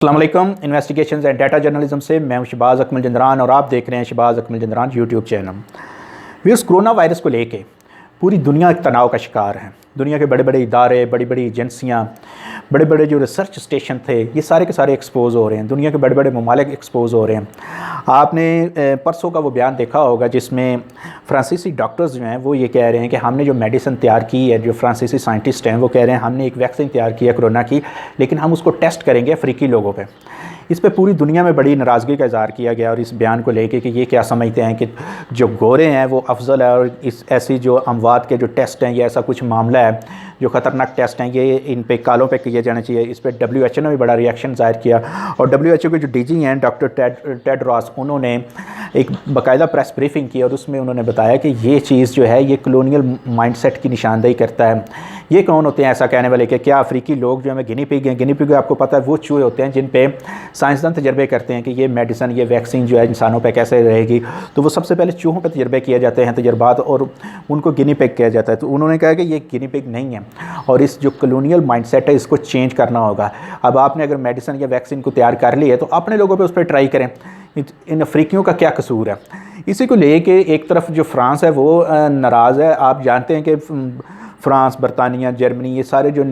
अस्सलाम वालेकुम। Investigations and data journalism से मैं हूं शहबाज अकमल जिंदरान और आप देख रहे हैं Shahbaz Akmal Jindran YouTube channel. Viewers, corona virus को लेके पूरी दुनिया तनाव का शिकार है। दुनिया के बड़े बड़े इदारे, बड़ी बड़ी एजेंसियाँ, बड़े बड़े जो रिसर्च स्टेशन थे, ये सारे के सारे एक्सपोज हो रहे हैं। दुनिया के बड़े बड़े ममालिक एक्सपोज हो रहे हैं। आपने परसों का वो बयान देखा होगा जिसमें फ्रांसीसी डॉक्टर्स जो हैं वो ये कह रहे हैं कि हमने जो मेडिसिन तैयार की है, जो फ्रांसीसी साइंटिस्ट हैं वो कह रहे हैं हमने एक वैक्सीन तैयार की है कोरोना की, लेकिन हम उसको टेस्ट करेंगे अफ्रीकी लोगों पे। इस पे पूरी दुनिया में बड़ी नाराज़गी का इज़हार किया गया और इस बयान को लेके कि ये क्या समझते हैं कि जो गोरे हैं वो अफजल है और इस ऐसी जो अमवात के जो टेस्ट हैं, ये ऐसा कुछ मामला है जो ख़तरनाक टेस्ट हैं, ये इन पे कालों पे किए जाने चाहिए। इस पर WHO ने भी बड़ा रिएक्शन ज़ाहिर किया और WHO के जो DG हैं डॉक्टर टेड्रोस, उन्होंने एक बाकायदा प्रेस ब्रीफिंग की और उसमें उन्होंने बताया कि ये चीज़ जो है ये कॉलोनियल माइंडसेट की निशानदेही करता है। ये कौन होते हैं ऐसा कहने वाले कि क्या अफ्रीकी लोग जो हमें गिनी पिग हैं? गिनी पिग आपको पता है वो चूहे होते हैं जिन पे साइंसदान तजर्बे करते हैं कि ये मेडिसिन, ये वैक्सीन जो है इंसानों पे कैसे रहेगी। तो वो सबसे पहले चूहों पे तजर्बे किए जाते हैं, तजर्बात, और उनको गिनी पिग किया जाता है। तो उन्होंने कहा कि ये गिनी पिग नहीं है और इस जो कॉलोनियल माइंडसेट है इसको चेंज करना होगा। अब आपने अगर मेडिसिन या वैक्सीन को तैयार कर ली है तो अपने लोगों पर उस पर ट्राई करें। इन अफ्रीकियों का क्या कसूर है? इसी को लेके एक तरफ जो फ्रांस है वो नाराज़ है। आप जानते हैं कि फ्रांस, बरतानिया, जर्मनी, ये सारे जो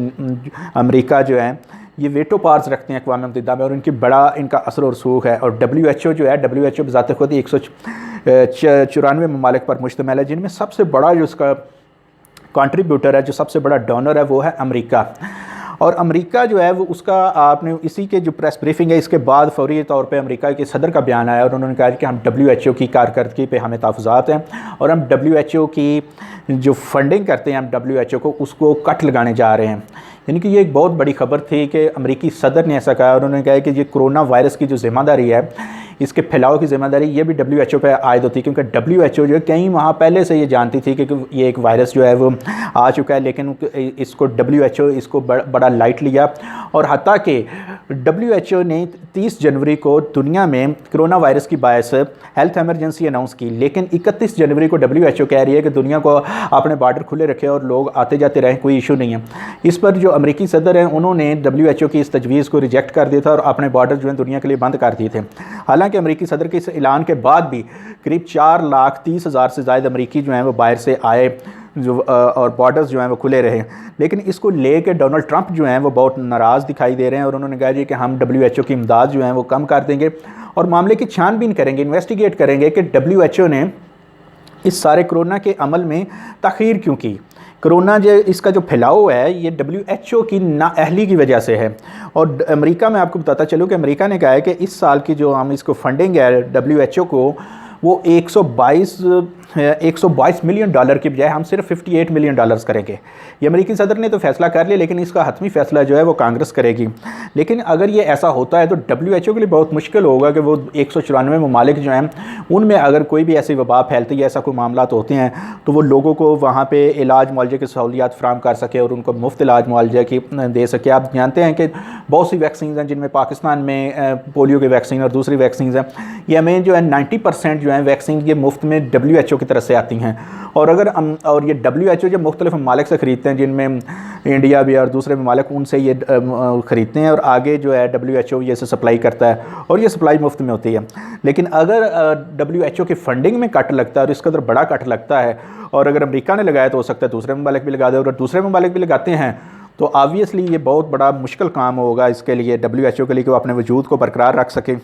अमेरिका जो है ये वेटो पावर्स रखते हैं अक़वाम मुत्तहिदा में और इनकी बड़ा इनका असर और रसूख है। और WHO जो है, WHO बज़ात खुद 194 ममालिक पर मुश्तमिल है, जिनमें सबसे बड़ा जो उसका कंट्रीब्यूटर है, जो सबसे बड़ा डोनर है, वो है अमेरिका। और अमेरिका जो है वो उसका आपने इसी के जो प्रेस ब्रीफिंग है इसके बाद फौरी तौर पे अमेरिका के सदर का बयान आया और उन्होंने कहा कि हम WHO की कारकर्दगी पे हमें तहफ़्फ़ुज़ात हैं और हम WHO की जो फंडिंग करते हैं हम WHO को उसको कट लगाने जा रहे हैं। यानी कि ये एक बहुत बड़ी खबर थी कि अमेरिकी सदर ने ऐसा कहा और उन्होंने कहा कि ये कोरोना वायरस की जो ज़िम्मेदारी है, इसके फैलाव की ज़िम्मेदारी ये भी WHO पे आयद होती है, क्योंकि WHO जो है कई माह पहले से ये जानती थी कि ये एक वायरस जो है वो आ चुका है, लेकिन इसको WHO इसको बड़ा लाइट लिया और हत्ता कि WHO ने 30 जनवरी को दुनिया में कोरोना वायरस की बायस हेल्थ एमरजेंसी अनाउंस की, लेकिन 31 जनवरी को WHO कह रही है कि दुनिया को अपने बॉर्डर खुले रखे और लोग आते जाते रहें, कोई इशू नहीं है। इस पर जो अमेरिकी सदर हैं उन्होंने WHO की इस तजवीज़ को रिजेक्ट कर दिया था और अपने बॉर्डर जो है दुनिया के लिए बंद कर दिए थे। हालांकि अमेरिकी सदर के इस ऐलान के बाद भी करीब 4,30,000 से ज़्यादा अमेरिकी जो हैं वो बाहर से आए जो और बॉर्डर्स जो हैं वो खुले रहे। लेकिन इसको लेके डोनाल्ड ट्रंप जो हैं वो बहुत नाराज़ दिखाई दे रहे हैं और उन्होंने कहा जी कि हम WHO की इमदाद जो है वो कम कर देंगे और मामले की छानबीन करेंगे, इन्वेस्टिगेट करेंगे कि WHO ने इस सारे कोरोना के अमल में ताख़ीर क्यों की। कोरोना जो इसका जो फैलाव है ये WHO की नाअहली की वजह से है। और अमेरिका में आपको बताता चलूँ कि अमेरिका ने कहा है कि इस साल की जो हम इसको फंडिंग है WHO को वो 122 मिलियन डॉलर की बजाय हम सिर्फ 58 मिलियन डॉलर्स करेंगे। ये अमेरिकी सदर ने तो फैसला कर लिया, लेकिन इसका हतमी फैसला जो है वो कांग्रेस करेगी। लेकिन अगर ये ऐसा होता है तो WHO के लिए बहुत मुश्किल होगा कि वो 194 ममालिक जो हैं उनमें अगर कोई भी ऐसी वबा फैलती है, ऐसा कोई मामला होते हैं तो वो लोगों को वहाँ पर इलाज मुआवजे की सहूलियात फ्राहम कर सके और उनको मुफ्त इलाज मुआवजे की दे सके। आप जानते हैं कि बहुत सी वैक्सीन हैं जिनमें पाकिस्तान में पोलियो की वैक्सीन और दूसरी वैक्सीन हैं, ये हमें जो है 90% जो है वैक्सीन ये मुफ्त में WHO की तरफ से आती हैं। और अगर और ये WHO जो मुख्तलिफ ममालिक से ख़रीदते हैं, जिनमें इंडिया भी और दूसरे ममालिक, उनसे ये ख़रीदते हैं और आगे जो है WHO ये से सप्लाई करता है और ये सप्लाई मुफ्त में होती है। लेकिन अगर WHO की फ़ंडिंग में कट लगता है और इसका बड़ा कट लगता है और अगर अमेरिका ने लगाया तो हो सकता है दूसरे ममालिक भी लगा दे, और दूसरे ममालिक भी लगाते हैं तो ऑब्वियसली ये बहुत बड़ा मुश्किल काम होगा इसके लिए WHO के लिए कि वो अपने वजूद को बरकरार रख सके।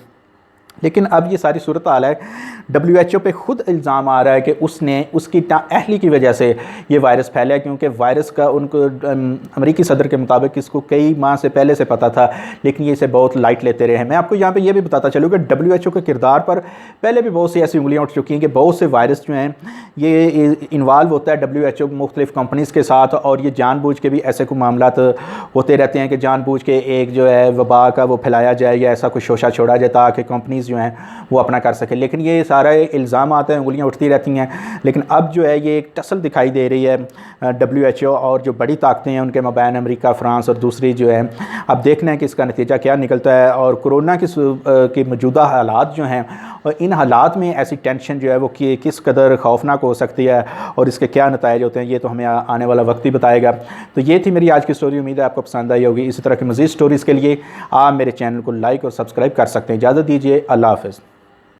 लेकिन अब ये सारी सूरत हाल है, WHO पे खुद इल्ज़ाम आ रहा है कि उसने उसकी नाअहली की वजह से ये वायरस फैला, क्योंकि वायरस का उनको अमेरिकी सदर के मुताबिक इसको कई माह से पहले से पता था, लेकिन ये इसे बहुत लाइट लेते रहे हैं। मैं आपको यहाँ पे ये भी बताता चलूँ कि WHO के किरदार पर पहले भी बहुत सी ऐसी उंगलियाँ उठ चुकी हैं कि बहुत से वायरस जो हैं ये इन्वॉल्व होता है WHO मुख्तलिफ़ कंपनीज़ के साथ और ये जानबूझ के भी ऐसे कोई मामला होते रहते हैं कि जानबूझ के एक जो है वबा का वो फैलाया जाए या ऐसा कुछ शोशा छोड़ा जाए ताकि कंपनीज़ जो हैं वो अपना कर सके। लेकिन ये सारे इल्ज़ाम आते हैं, उंगलियां उठती रहती हैं। लेकिन अब जो है ये एक टसल दिखाई दे रही है WHO और जो बड़ी ताकतें हैं उनके मबैन अमेरिका, फ्रांस और दूसरी जो है। अब देखना है कि इसका नतीजा क्या निकलता है और कोरोना की मौजूदा हालात जो हैं और इन हालात में ऐसी टेंशन जो है वो कि किस कदर खौफनाक हो सकती है और इसके क्या नताइज होते हैं, ये तो हमें आने वाला वक्त ही बताएगा। तो ये थी मेरी आज की स्टोरी, उम्मीद है आपको पसंद आई होगी। इसी तरह की मज़ीद स्टोरीज़ के लिए आप मेरे चैनल को लाइक और सब्सक्राइब कर सकते हैं। इजाज़त दीजिए, अल्लाह हाफ़िज़।